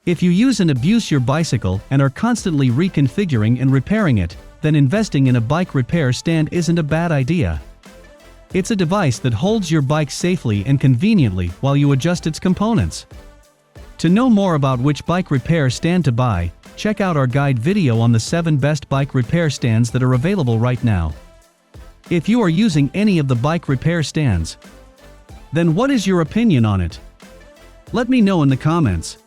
If you use and abuse your bicycle and are constantly reconfiguring and repairing it, then investing in a bike repair stand isn't a bad idea. It's a device that holds your bike safely and conveniently while you adjust its components. To know more about which bike repair stand to buy, check out our guide video on the 7 best bike repair stands that are available right now. If you are using any of the bike repair stands, then what is your opinion on it? Let me know in the comments.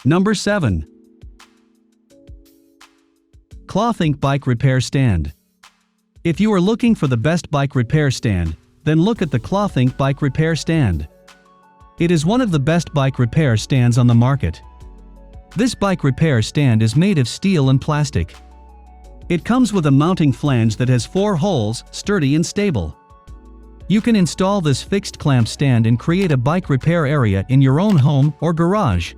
Number 7. Clothink Bike Repair Stand. If you are looking for the best bike repair stand, then look at the Clothink Bike Repair Stand. It is one of the best bike repair stands on the market. This bike repair stand is made of steel and plastic. It comes with a mounting flange that has 4 holes, sturdy and stable. You can install this fixed clamp stand and create a bike repair area in your own home or garage.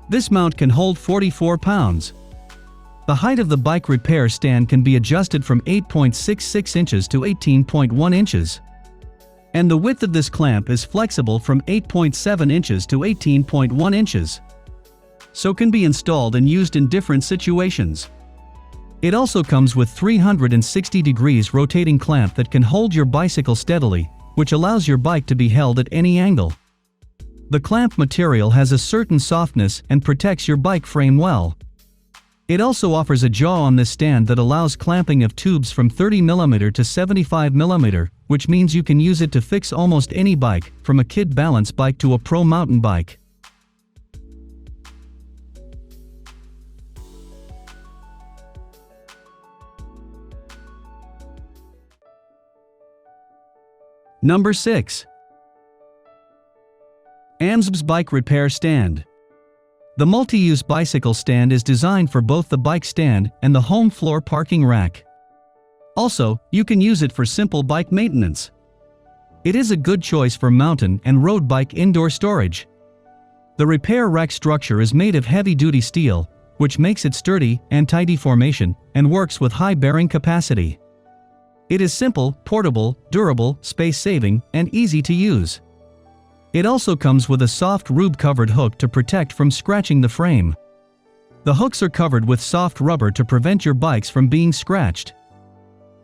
This mount can hold 44 pounds. The height of the bike repair stand can be adjusted from 8.66 inches to 18.1 inches. And the width of this clamp is flexible from 8.7 inches to 18.1 inches. So can be installed and used in different situations. It also comes with 360 degrees rotating clamp that can hold your bicycle steadily, which allows your bike to be held at any angle. The clamp material has a certain softness and protects your bike frame well. It also offers a jaw on this stand that allows clamping of tubes from 30 mm to 75 mm, which means you can use it to fix almost any bike, from a kid balance bike to a pro mountain bike. Number 6. Amzbs Bike Repair Stand. The multi-use bicycle stand is designed for both the bike stand and the home floor parking rack. Also, you can use it for simple bike maintenance. It is a good choice for mountain and road bike indoor storage. The repair rack structure is made of heavy-duty steel, which makes it sturdy, anti-deformation, and works with high bearing capacity. It is simple, portable, durable, space-saving, and easy to use. It also comes with a soft rube-covered hook to protect from scratching the frame. The hooks are covered with soft rubber to prevent your bikes from being scratched.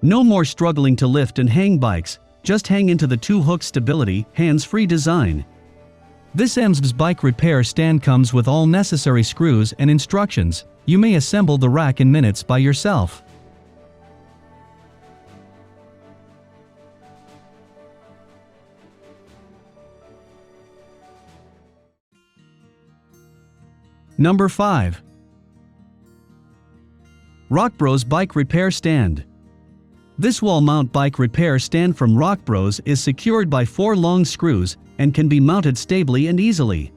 No more struggling to lift and hang bikes, just hang into the 2-hook stability, hands-free design. This Amzbs bike repair stand comes with all necessary screws and instructions. You may assemble the rack in minutes by yourself. Number 5. Rockbros Bike Repair Stand. This wall-mount bike repair stand from Rockbros is secured by 4 long screws and can be mounted stably and easily.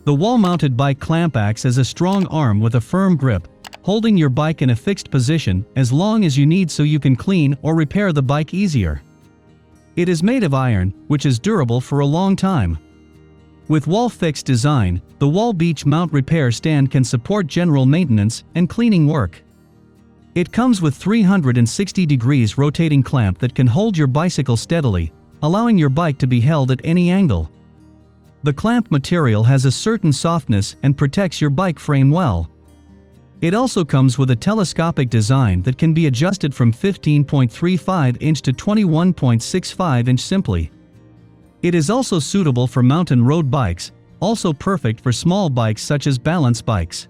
The wall-mounted bike clamp acts as a strong arm with a firm grip, holding your bike in a fixed position as long as you need so you can clean or repair the bike easier. It is made of iron, which is durable for a long time. With wall-fixed design, the wall beach mount repair stand can support general maintenance and cleaning work. It comes with 360 degrees rotating clamp that can hold your bicycle steadily, allowing your bike to be held at any angle. The clamp material has a certain softness and protects your bike frame well. It also comes with a telescopic design that can be adjusted from 15.35 inch to 21.65 inch simply. It is also suitable for mountain road bikes, also perfect for small bikes such as balance bikes.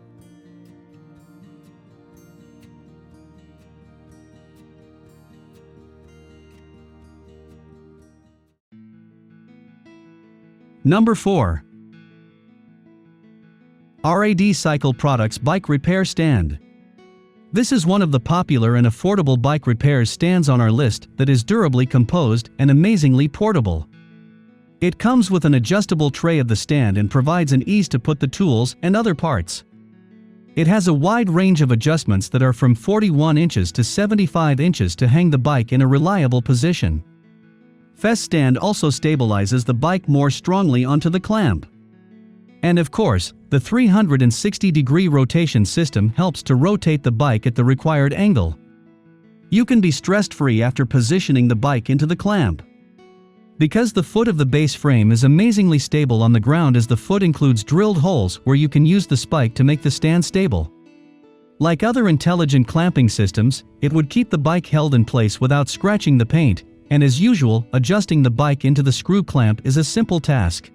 Number 4. RAD Cycle Products Bike Repair Stand. This is one of the popular and affordable bike repair stands on our list that is durably composed and amazingly portable. It comes with an adjustable tray of the stand and provides an ease to put the tools and other parts. It has a wide range of adjustments that are from 41 inches to 75 inches to hang the bike in a reliable position. This stand also stabilizes the bike more strongly onto the clamp. And of course, the 360-degree rotation system helps to rotate the bike at the required angle. You can be stress-free after positioning the bike into the clamp. Because the foot of the base frame is amazingly stable on the ground, as the foot includes drilled holes where you can use the spike to make the stand stable. Like other intelligent clamping systems, it would keep the bike held in place without scratching the paint, and as usual, adjusting the bike into the screw clamp is a simple task.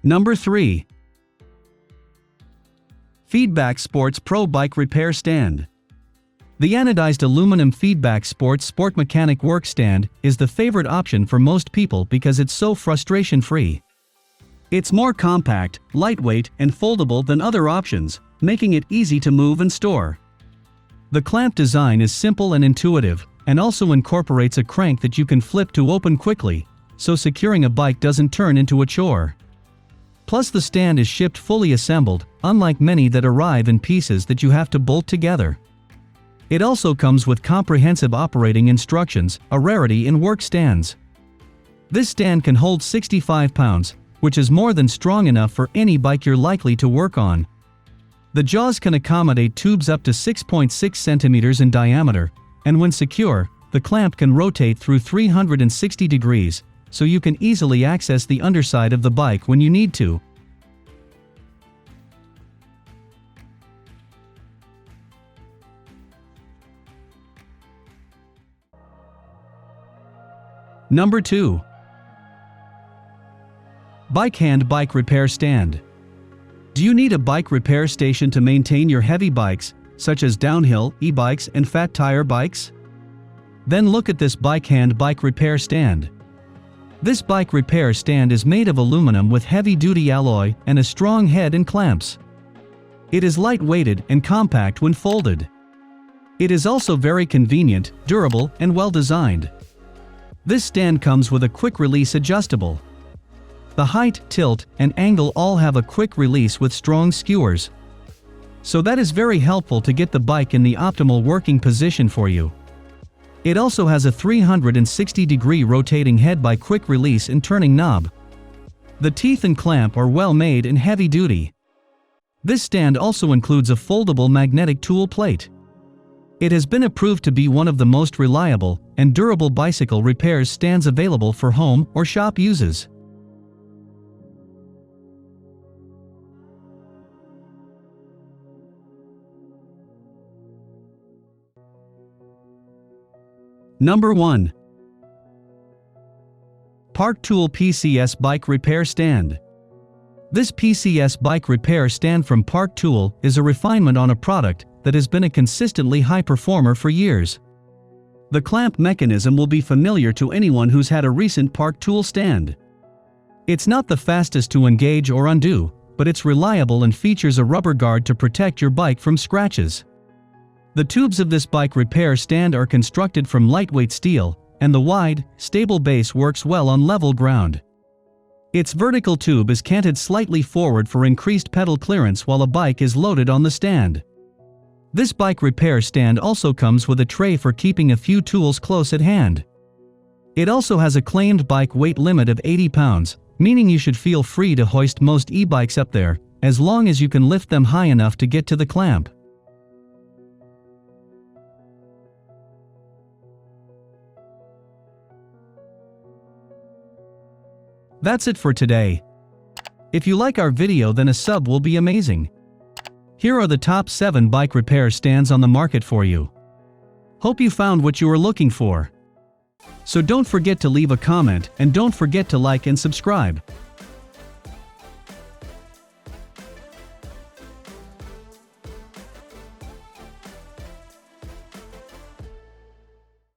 Number 3. Feedback Sports Pro Bike Repair Stand. The anodized aluminum Feedback Sports Sport Mechanic Work Stand is the favorite option for most people because it's so frustration-free. It's more compact, lightweight, and foldable than other options, making it easy to move and store. The clamp design is simple and intuitive, and also incorporates a crank that you can flip to open quickly, so securing a bike doesn't turn into a chore. Plus, the stand is shipped fully assembled, unlike many that arrive in pieces that you have to bolt together. It also comes with comprehensive operating instructions, a rarity in work stands. This stand can hold 65 pounds, which is more than strong enough for any bike you're likely to work on. The jaws can accommodate tubes up to 6.6 centimeters in diameter, and when secure, the clamp can rotate through 360 degrees, so you can easily access the underside of the bike when you need to. Number 2. Bikehand Bike Repair Stand. Do you need a bike repair station to maintain your heavy bikes, such as downhill, e-bikes, and fat tire bikes? Then look at this Bikehand Bike Repair Stand. This bike repair stand is made of aluminum with heavy-duty alloy and a strong head and clamps. It is light-weighted and compact when folded. It is also very convenient, durable, and well-designed. This stand comes with a quick-release adjustable. The height, tilt, and angle all have a quick release with strong skewers. So that is very helpful to get the bike in the optimal working position for you. It also has a 360-degree rotating head by quick release and turning knob. The teeth and clamp are well made and heavy duty. This stand also includes a foldable magnetic tool plate. It has been approved to be one of the most reliable and durable bicycle repairs stands available for home or shop uses. Number 1. Park Tool PCS Bike Repair Stand. This PCS bike repair stand from Park Tool is a refinement on a product that has been a consistently high performer for years. The clamp mechanism will be familiar to anyone who's had a recent Park Tool stand. It's not the fastest to engage or undo, but it's reliable and features a rubber guard to protect your bike from scratches. The tubes of this bike repair stand are constructed from lightweight steel, and the wide, stable base works well on level ground. Its vertical tube is canted slightly forward for increased pedal clearance while a bike is loaded on the stand. This bike repair stand also comes with a tray for keeping a few tools close at hand. It also has a claimed bike weight limit of 80 pounds, meaning you should feel free to hoist most e-bikes up there, as long as you can lift them high enough to get to the clamp. That's it for today. If you like our video, then a sub will be amazing. Here are the top 7 bike repair stands on the market for you. Hope you found what you were looking for. So don't forget to leave a comment and don't forget to like and subscribe.